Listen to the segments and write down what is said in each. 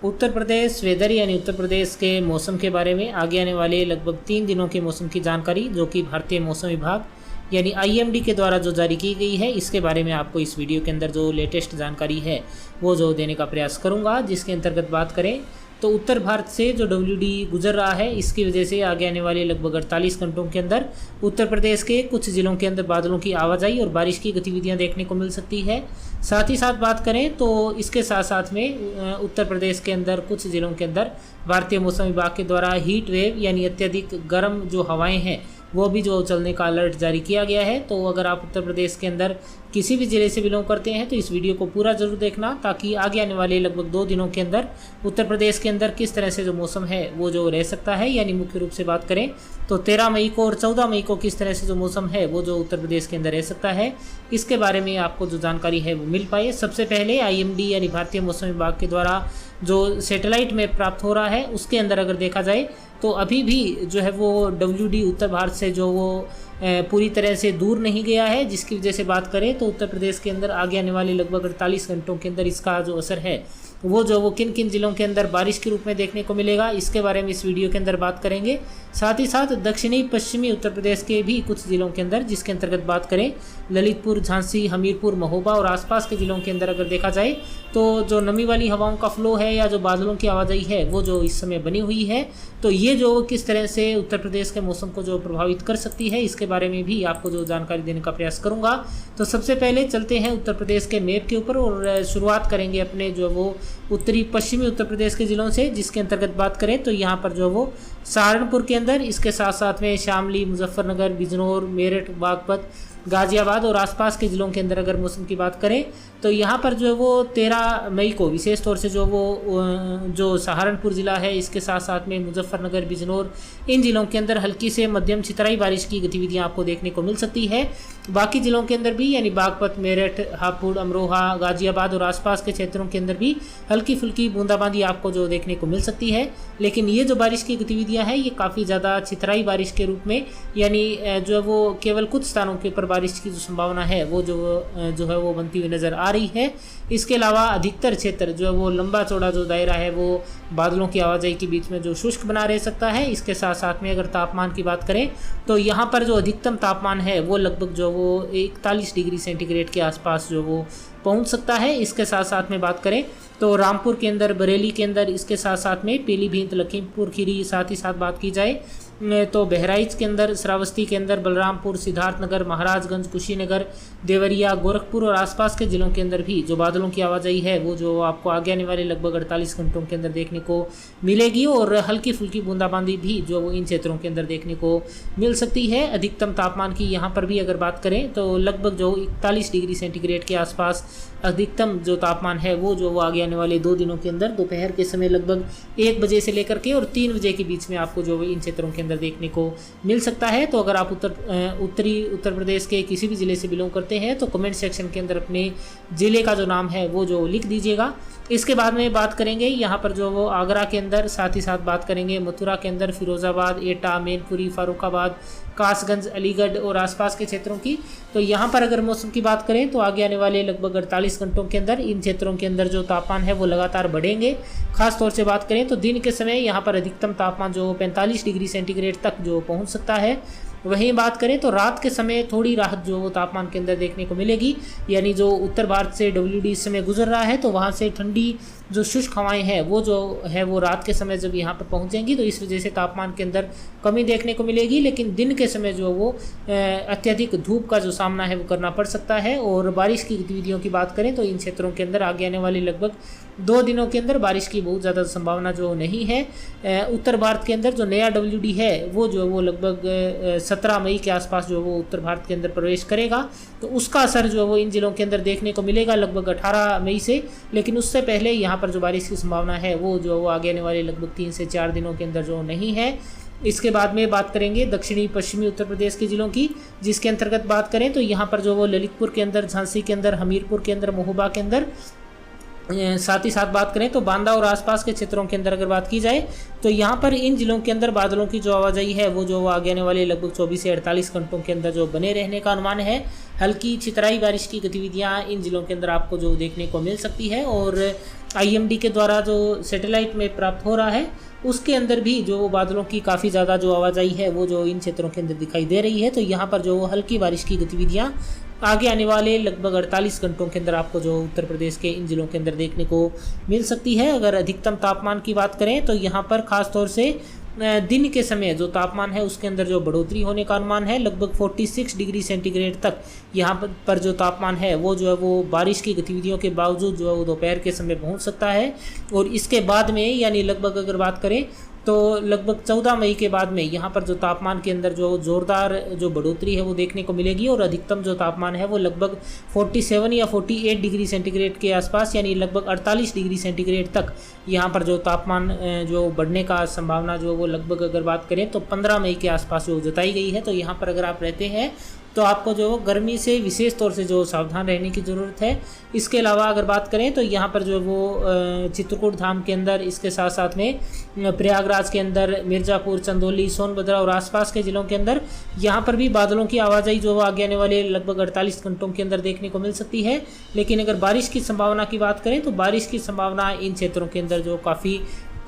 Uttar Pradesh weather यानी उत्तर प्रदेश के मौसम के बारे में आगे आने वाले लगभग 3 दिनों के मौसम की जानकारी जो कि भारतीय मौसम विभाग यानी IMD के द्वारा जो जारी की गई है, इसके बारे में आपको इस वीडियो के अंदर जो लेटेस्ट जानकारी है वो जो देने का प्रयास करूंगा। जिसके अंतर्गत बात करें तो उत्तर भारत से जो WD गुजर रहा है, इसकी वजह से आगे आने वाले लगभग 48 घंटों के अंदर उत्तर प्रदेश के कुछ ज़िलों के अंदर बादलों की आवाजाही और बारिश की गतिविधियां देखने को मिल सकती है। साथ ही साथ बात करें तो इसके साथ साथ में उत्तर प्रदेश के अंदर कुछ ज़िलों के अंदर भारतीय मौसम विभाग के द्वारा हीट वेव यानी अत्यधिक गर्म जो हवाएं हैं वो भी जो चलने का अलर्ट जारी किया गया है। तो अगर आप उत्तर प्रदेश के अंदर किसी भी ज़िले से बिलोंग करते हैं तो इस वीडियो को पूरा ज़रूर देखना, ताकि आगे आने वाले लगभग 2 दिनों के अंदर उत्तर प्रदेश के अंदर किस तरह से जो मौसम है वो जो रह सकता है। यानी मुख्य रूप से बात करें तो 13 मई को और 14 मई को किस तरह से जो मौसम है वो जो उत्तर प्रदेश के अंदर रह सकता है, इसके बारे में आपको जो जानकारी है वो मिल पाए। सबसे पहले IMD यानी भारतीय मौसम विभाग के द्वारा जो सैटेलाइट में प्राप्त हो रहा है उसके अंदर अगर देखा जाए तो अभी भी जो है वो WD उत्तर भारत से जो वो पूरी तरह से दूर नहीं गया है, जिसकी वजह से बात करें तो उत्तर प्रदेश के अंदर आगे आने वाले लगभग 48 घंटों के अंदर इसका जो असर है वो किन किन ज़िलों के अंदर बारिश के रूप में देखने को मिलेगा, इसके बारे में इस वीडियो के अंदर बात करेंगे। साथ ही साथ दक्षिणी पश्चिमी उत्तर प्रदेश के भी कुछ ज़िलों के अंदर, जिसके अंतर्गत बात करें ललितपुर, झांसी, हमीरपुर, महोबा और आसपास के ज़िलों के अंदर अगर देखा जाए तो जो नमी वाली हवाओं का फ्लो है या जो बादलों की आवाजाही है वो जो इस समय बनी हुई है, तो ये जो किस तरह से उत्तर प्रदेश के मौसम को जो प्रभावित कर सकती है, इसके बारे में भी आपको जो जानकारी देने का प्रयास करूँगा। तो सबसे पहले चलते हैं उत्तर प्रदेश के मैप के ऊपर और शुरुआत करेंगे अपने जो वो उत्तरी पश्चिमी उत्तर प्रदेश के ज़िलों से। जिसके अंतर्गत बात करें तो यहाँ पर जो वो सहारनपुर के अंदर, इसके साथ साथ में शामली, मुजफ्फरनगर, बिजनौर, मेरठ, बागपत, गाजियाबाद और आसपास के ज़िलों के अंदर अगर मौसम की बात करें तो यहाँ पर जो है वो 13 मई को विशेष तौर से जो सहारनपुर ज़िला है, इसके साथ साथ में मुजफ्फरनगर, बिजनौर, इन ज़िलों के अंदर हल्की से मध्यम छितराई बारिश की गतिविधियाँ आपको देखने को मिल सकती है। बाकी ज़िलों के अंदर भी यानी बागपत, मेरठ, हापुड़, अमरोहा, गाजियाबाद और आसपास के क्षेत्रों के अंदर भी हल्की फुल्की बूंदाबांदी आपको जो देखने को मिल सकती है। लेकिन ये जो बारिश की गतिविधियाँ हैं ये काफ़ी ज़्यादा छितराई बारिश के रूप में, यानी जो है वो केवल कुछ स्थानों के ऊपर बारिश की जो संभावना है वो जो है वो बनती हुई नज़र आ रही है। इसके अलावा अधिकतर क्षेत्र जो है वो लंबा चौड़ा जो दायरा है वो बादलों की आवाजाही के बीच में जो शुष्क बना रह सकता है। इसके साथ साथ में अगर तापमान की बात करें तो यहाँ पर जो अधिकतम तापमान है वो लगभग जो वो 41 डिग्री सेंटीग्रेड के आसपास जो वो पहुँच सकता है। इसके साथ साथ में बात करें तो रामपुर के अंदर, बरेली के अंदर, इसके साथ साथ में पीलीभीत, लखीमपुर खीरी, साथ ही साथ बात की जाए तो बहराइच के अंदर, श्रावस्ती के अंदर, बलरामपुर, सिद्धार्थनगर, महाराजगंज, कुशीनगर, देवरिया, गोरखपुर और आसपास के ज़िलों के अंदर भी जो बादलों की आवाजाही है वो जो आपको आगे आने वाले लगभग 48 घंटों के अंदर देखने को मिलेगी और हल्की फुल्की बूंदाबांदी भी जो वो इन क्षेत्रों के अंदर देखने को मिल सकती है। अधिकतम तापमान की यहाँ पर भी अगर बात करें तो लगभग जो 41 डिग्री सेंटीग्रेड के आसपास अधिकतम जो तापमान है वो जो वो आगे आने वाले 2 दिनों के अंदर दोपहर के समय लगभग 1 बजे से लेकर के और 3 बजे के बीच में आपको जो इन क्षेत्रों के अंदर देखने को मिल सकता है। तो अगर आप उत्तरी उत्तर प्रदेश के किसी भी ज़िले से बिलोंग करते हैं तो कमेंट सेक्शन के अंदर अपने ज़िले का जो नाम है वो जो लिख दीजिएगा। इसके बाद में बात करेंगे यहाँ पर जो वो आगरा के अंदर, साथ ही साथ बात करेंगे मथुरा के अंदर, फिरोज़ाबाद, एटा, मैनपुरी, फारुखाबाद, कासगंज, अलीगढ़ और आसपास के क्षेत्रों की। तो यहाँ पर अगर मौसम की बात करें तो आगे आने वाले लगभग 48 घंटों के अंदर इन क्षेत्रों के अंदर जो तापमान है वो लगातार बढ़ेंगे। खास तौर से बात करें तो दिन के समय यहाँ पर अधिकतम तापमान जो 45 डिग्री सेंटीग्रेड तक जो पहुँच सकता है। वहीं बात करें तो रात के समय थोड़ी राहत जो वो तापमान के अंदर देखने को मिलेगी, यानी जो उत्तर भारत से WD इस समय गुजर रहा है तो वहाँ से ठंडी जो शुष्क हवाएं हैं वो जो है वो रात के समय जब यहाँ पर पहुँचेंगी तो इस वजह से तापमान के अंदर कमी देखने को मिलेगी। लेकिन दिन के समय जो वो अत्यधिक धूप का जो सामना है वो करना पड़ सकता है। और बारिश की गतिविधियों की बात करें तो इन क्षेत्रों के अंदर आगे आने वाले लगभग 2 दिनों के अंदर बारिश की बहुत ज़्यादा संभावना जो नहीं है। उत्तर भारत के अंदर जो नया WD है वो जो वो लगभग 17 मई के आसपास जो वो उत्तर भारत के अंदर प्रवेश करेगा, तो उसका असर जो वो इन ज़िलों के अंदर देखने को मिलेगा लगभग 18 मई से। लेकिन उससे पहले यहाँ पर जो बारिश की संभावना है वो जो वो आगे आने वाले लगभग 3 से 4 दिनों के अंदर जो नहीं है। इसके बाद में बात करेंगे दक्षिणी पश्चिमी उत्तर प्रदेश के ज़िलों की, जिसके अंतर्गत बात करें तो यहाँ पर जो वो ललितपुर के अंदर, झांसी के अंदर, हमीरपुर के अंदर, महोबा के अंदर, साथ ही साथ बात करें तो बांदा और आसपास के क्षेत्रों के अंदर अगर बात की जाए तो यहाँ पर इन जिलों के अंदर बादलों की जो आवाजाही है वो जो आगे आने वाले लगभग 24 से 48 घंटों के अंदर जो बने रहने का अनुमान है। हल्की छितराई बारिश की गतिविधियाँ इन जिलों के अंदर आपको जो देखने को मिल सकती है। और IMD के द्वारा जो सैटेलाइट में प्राप्त हो रहा है उसके अंदर भी जो बादलों की काफ़ी ज़्यादा जो आवाजाही है वो जो इन क्षेत्रों के अंदर दिखाई दे रही है। तो यहाँ पर जो हल्की बारिश की गतिविधियाँ आगे आने वाले लगभग 48 घंटों के अंदर आपको जो उत्तर प्रदेश के इन जिलों के अंदर देखने को मिल सकती है। अगर अधिकतम तापमान की बात करें तो यहाँ पर ख़ास तौर से दिन के समय जो तापमान है उसके अंदर जो बढ़ोतरी होने का अनुमान है लगभग 46 डिग्री सेंटीग्रेड तक यहाँ पर जो तापमान है वो जो है वो बारिश की गतिविधियों के बावजूद जो है वो दोपहर के समय पहुँच सकता है। और इसके बाद में यानी लगभग अगर बात करें तो लगभग 14 मई के बाद में यहाँ पर जो तापमान के अंदर जो ज़ोरदार जो बढ़ोतरी है वो देखने को मिलेगी। और अधिकतम जो तापमान है वो लगभग 47 या 48 डिग्री सेंटीग्रेड के आसपास यानी लगभग 48 डिग्री सेंटीग्रेड तक यहाँ पर जो तापमान जो बढ़ने का संभावना जो वो लगभग अगर बात करें तो 15 मई के आसपास जो जताई गई है। तो यहाँ पर अगर आप रहते हैं तो आपको जो गर्मी से विशेष तौर से जो सावधान रहने की ज़रूरत है। इसके अलावा अगर बात करें तो यहाँ पर जो वो चित्रकूट धाम के अंदर, इसके साथ साथ में प्रयागराज के अंदर, मिर्ज़ापुर, चंदौली, सोनभद्र और आसपास के ज़िलों के अंदर यहाँ पर भी बादलों की आवाजाही जो आगे आने वाले लगभग 48 घंटों के अंदर देखने को मिल सकती है। लेकिन अगर बारिश की संभावना की बात करें तो बारिश की संभावना इन क्षेत्रों के अंदर जो काफ़ी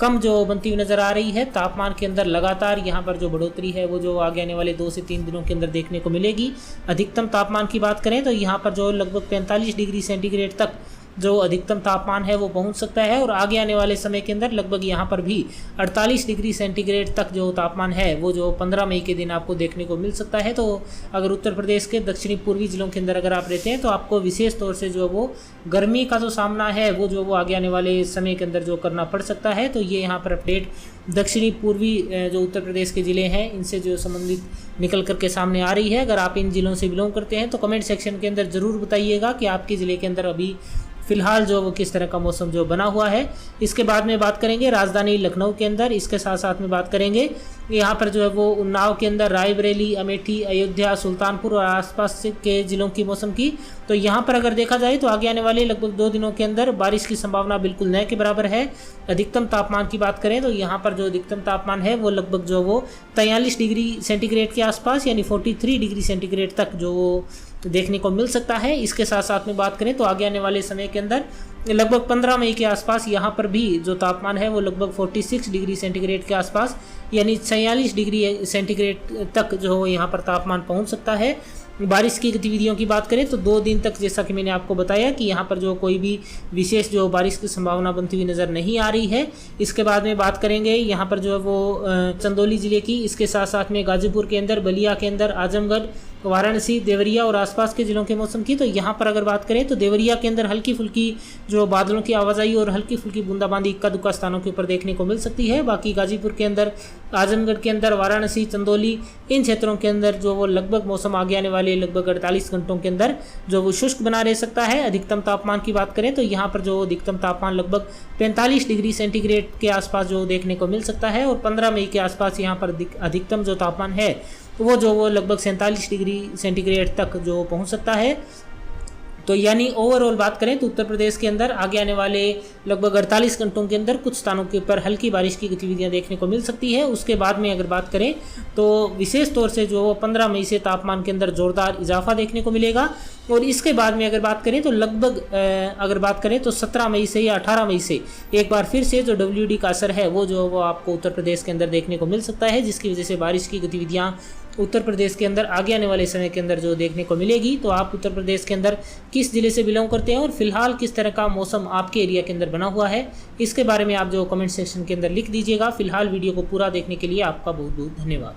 कम जो बनती हुई नज़र आ रही है। तापमान के अंदर लगातार यहाँ पर जो बढ़ोतरी है वो जो आगे आने वाले 2 से 3 दिनों के अंदर देखने को मिलेगी। अधिकतम तापमान की बात करें तो यहाँ पर जो लगभग 45 डिग्री सेंटीग्रेड तक जो अधिकतम तापमान है वो पहुंच सकता है। और आगे आने वाले समय के अंदर लगभग यहाँ पर भी 48 डिग्री सेंटीग्रेड तक जो तापमान है वो जो 15 मई के दिन आपको देखने को मिल सकता है। तो अगर उत्तर प्रदेश के दक्षिणी पूर्वी जिलों के अंदर अगर आप रहते हैं तो आपको विशेष तौर से जो वो गर्मी का जो सामना है वो जो वो आगे आने वाले समय के अंदर जो करना पड़ सकता है। तो ये यहाँ पर अपडेट दक्षिणी पूर्वी जो उत्तर प्रदेश के ज़िले हैं इनसे जो संबंधित निकल करके सामने आ रही है। अगर आप इन ज़िलों से बिलोंग करते हैं तो कमेंट सेक्शन के अंदर ज़रूर बताइएगा कि आपके ज़िले के अंदर अभी फिलहाल जो वो किस तरह का मौसम जो बना हुआ है। इसके बाद में बात करेंगे राजधानी लखनऊ के अंदर, इसके साथ साथ में बात करेंगे यहाँ पर जो है वो उन्नाव के अंदर, रायबरेली, अमेठी, अयोध्या, सुल्तानपुर और आसपास के ज़िलों की मौसम की। तो यहाँ पर अगर देखा जाए तो आगे आने वाले लगभग 2 दिनों के अंदर बारिश की संभावना बिल्कुल न के बराबर है। अधिकतम तापमान की बात करें तो यहाँ पर जो अधिकतम तापमान है वो लगभग जो वो 43 डिग्री सेंटीग्रेड के आसपास यानी 43 डिग्री सेंटीग्रेड तक जो देखने को मिल सकता है। इसके साथ साथ में बात करें तो आगे आने वाले समय के अंदर लगभग 15 मई के आसपास यहाँ पर भी जो तापमान है वो लगभग 46 डिग्री सेंटीग्रेड के आसपास यानी 46 डिग्री सेंटीग्रेड तक जो यहाँ पर तापमान पहुँच सकता है। बारिश की गतिविधियों की बात करें तो 2 दिन तक जैसा कि मैंने आपको बताया कि यहाँ पर जो कोई भी विशेष जो बारिश की संभावना बनती हुई नज़र नहीं आ रही है। इसके बाद में बात करेंगे यहाँ पर जो है वो चंदौली ज़िले की, इसके साथ साथ में गाजीपुर के अंदर, बलिया के अंदर, आजमगढ़, वाराणसी, देवरिया और आसपास के ज़िलों के मौसम की। तो यहाँ पर अगर बात करें तो देवरिया के अंदर हल्की फुल्की जो बादलों की आवाजाही और हल्की फुल्की बूंदाबांदी इक्का दुक्का स्थानों के ऊपर देखने को मिल सकती है। बाकी गाजीपुर के अंदर, आजमगढ़ के अंदर, वाराणसी, चंदौली, इन क्षेत्रों के अंदर जो वो लगभग मौसम आगे आने वाले लगभग 48 घंटों के अंदर जो वो शुष्क बना रह सकता है। अधिकतम तापमान की बात करें तो यहाँ पर जो अधिकतम तापमान लगभग 45 डिग्री सेंटीग्रेड के आसपास जो देखने को मिल सकता है। और 15 मई के आसपास यहाँ पर अधिकतम जो तापमान है वो लगभग 47 डिग्री सेंटीग्रेड तक जो पहुँच सकता है। तो यानी ओवरऑल बात करें तो उत्तर प्रदेश के अंदर आगे आने वाले लगभग 48 घंटों के अंदर कुछ स्थानों के ऊपर हल्की बारिश की गतिविधियां देखने को मिल सकती है। उसके बाद में अगर बात करें तो विशेष तौर से जो 15 मई से तापमान के अंदर जोरदार इजाफा देखने को मिलेगा। और इसके बाद में अगर बात करें तो लगभग अगर बात करें तो 17 मई से या 18 मई से एक बार फिर से जो WD का असर है वो आपको उत्तर प्रदेश के अंदर देखने को मिल सकता है, जिसकी वजह से बारिश की गतिविधियां उत्तर प्रदेश के अंदर आगे आने वाले समय के अंदर जो देखने को मिलेगी। तो आप उत्तर प्रदेश के अंदर किस जिले से बिलोंग करते हैं और फिलहाल किस तरह का मौसम आपके एरिया के अंदर बना हुआ है, इसके बारे में आप जो कमेंट सेक्शन के अंदर लिख दीजिएगा। फिलहाल वीडियो को पूरा देखने के लिए आपका बहुत बहुत धन्यवाद।